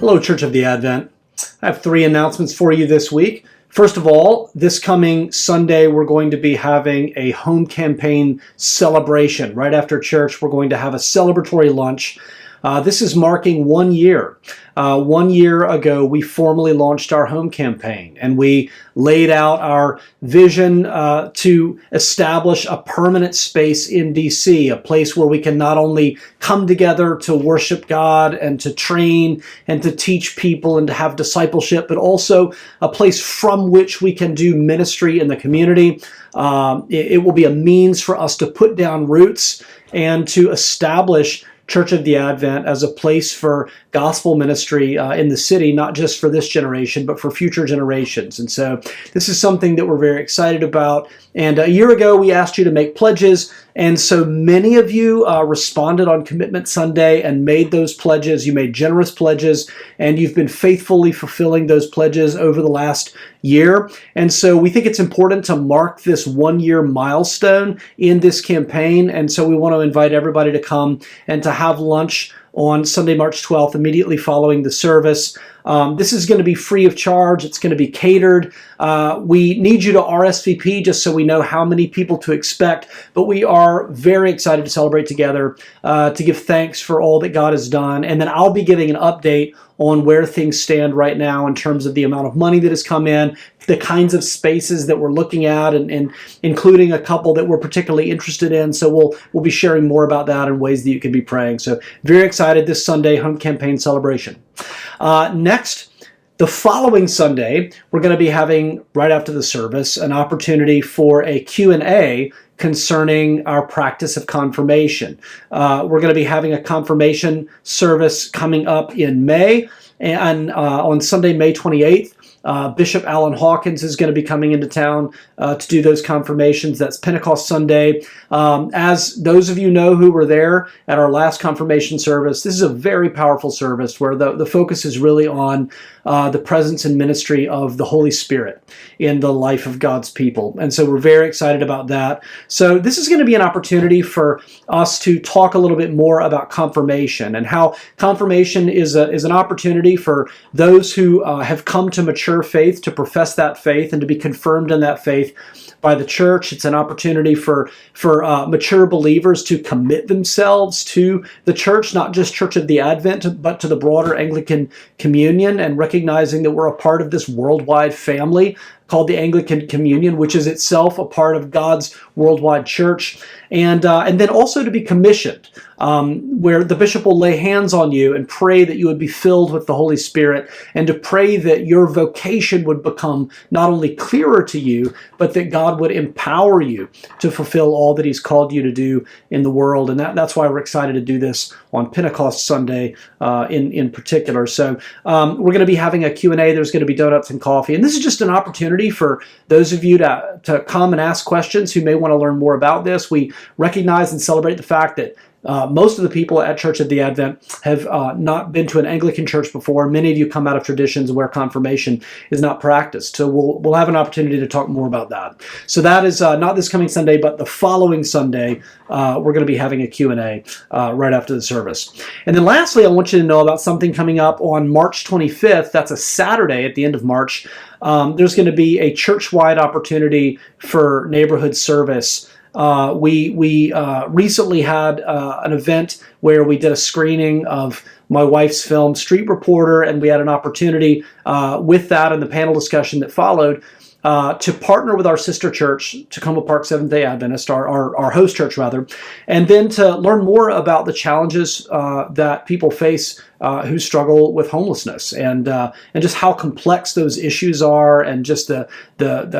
Hello, Church of the Advent. I have 3 announcements for you this week. First of all, this coming Sunday, we're going to be having a home campaign celebration. Right after church, we're going to have a celebratory lunch. This is marking 1 year. 1 year ago, we formally launched our home campaign, and we laid out our vision to establish a permanent space in DC, a place where we can not only come together to worship God and to train and to teach people and to have discipleship, but also a place from which we can do ministry in the community. It will be a means for us to put down roots and to establish Church of the Advent as a place for gospel ministry in the city, not just for this generation, but for future generations. And so this is something that we're very excited about. And a year ago, we asked you to make pledges. And so many of you responded on Commitment Sunday and made those pledges. You made generous pledges, and you've been faithfully fulfilling those pledges over the last year. And so we think it's important to mark this 1 year milestone in this campaign. And so we want to invite everybody to come and to have lunch on Sunday, March 12th, immediately following the service. This is going to be free of charge. It's going to be catered. We need you to RSVP just so we know how many people to expect, but we are very excited to celebrate together, to give thanks for all that God has done. And then I'll be giving an update on where things stand right now in terms of the amount of money that has come in, the kinds of spaces that we're looking at, and including a couple that we're particularly interested in. So we'll be sharing more about that and ways that you can be praying. So very excited this Sunday, home campaign celebration. Next, the following Sunday, we're going to be having, right after the service, an opportunity for a Q&A concerning our practice of confirmation. We're going to be having a confirmation service coming up in May, and on Sunday, May 28th. Bishop Alan Hawkins is going to be coming into town to do those confirmations. That's Pentecost Sunday. As those of you know who were there at our last confirmation service, this is a very powerful service where the focus is really on the presence and ministry of the Holy Spirit in the life of God's people. And so we're very excited about that. So this is going to be an opportunity for us to talk a little bit more about confirmation and how confirmation is an opportunity for those who have come to mature faith to profess that faith and to be confirmed in that faith by the church. It's an opportunity for mature believers to commit themselves to the church, not just Church of the Advent, but to the broader Anglican communion, and recognizing that we're a part of this worldwide family called the Anglican Communion, which is itself a part of God's worldwide church, and then also to be commissioned, where the bishop will lay hands on you and pray that you would be filled with the Holy Spirit, and to pray that your vocation would become not only clearer to you, but that God would empower you to fulfill all that He's called you to do in the world. And that's why we're excited to do this on Pentecost Sunday in particular. So we're going to be having a Q&A. There's going to be donuts and coffee. And this is just an opportunity for those of you to come and ask questions who may want to learn more about this. We recognize and celebrate the fact that most of the people at Church of the Advent have not been to an Anglican church before. Many of you come out of traditions where confirmation is not practiced. So we'll have an opportunity to talk more about that. So that is not this coming Sunday, but the following Sunday, we're going to be having a Q&A right after the service. And then lastly, I want you to know about something coming up on March 25th. That's a Saturday at the end of March. There's going to be a church-wide opportunity for neighborhood service. We recently had an event where we did a screening of my wife's film Street Reporter, and we had an opportunity with that and the panel discussion that followed to partner with our sister church, Tacoma Park Seventh-day Adventist, our host church rather, and then to learn more about the challenges that people face who struggle with homelessness, and just how complex those issues are, and just the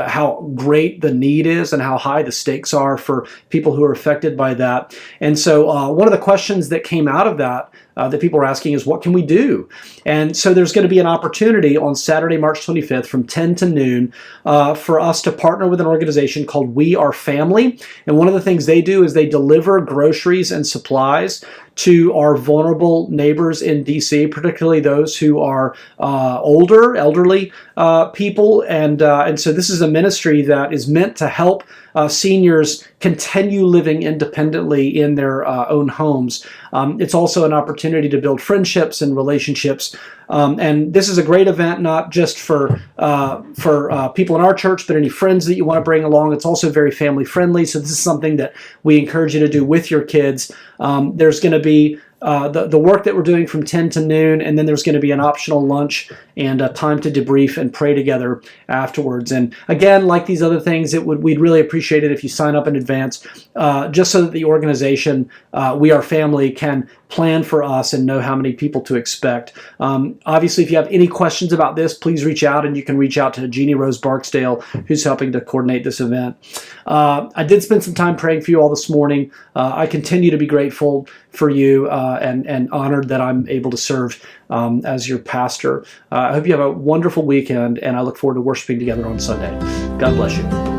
how great the need is and how high the stakes are for people who are affected by that. And so one of the questions that came out of that people are asking is, what can we do? And so there's going to be an opportunity on Saturday, March 25th from 10 to noon for us to partner with an organization called We Are Family. And one of the things they do is they deliver groceries and supplies to our vulnerable neighbors in DC, particularly those who are elderly people. And so this is a ministry that is meant to help seniors continue living independently in their own homes. It's also an opportunity to build friendships and relationships And this is a great event, not just for people in our church, but any friends that you want to bring along. It's also very family friendly. So this is something that we encourage you to do with your kids. There's going to be the work that we're doing from 10 to noon, and then there's going to be an optional lunch and time to debrief and pray together afterwards. And again, like these other things, we'd really appreciate it if you sign up in advance, just so that the organization, We Are Family, can plan for us and know how many people to expect. Obviously, if you have any questions about this, please reach out, and you can reach out to Jeannie Rose Barksdale, who's helping to coordinate this event. I did spend some time praying for you all this morning. I continue to be grateful for you and honored that I'm able to serve as your pastor. I hope you have a wonderful weekend, and I look forward to worshiping together on Sunday. God bless you.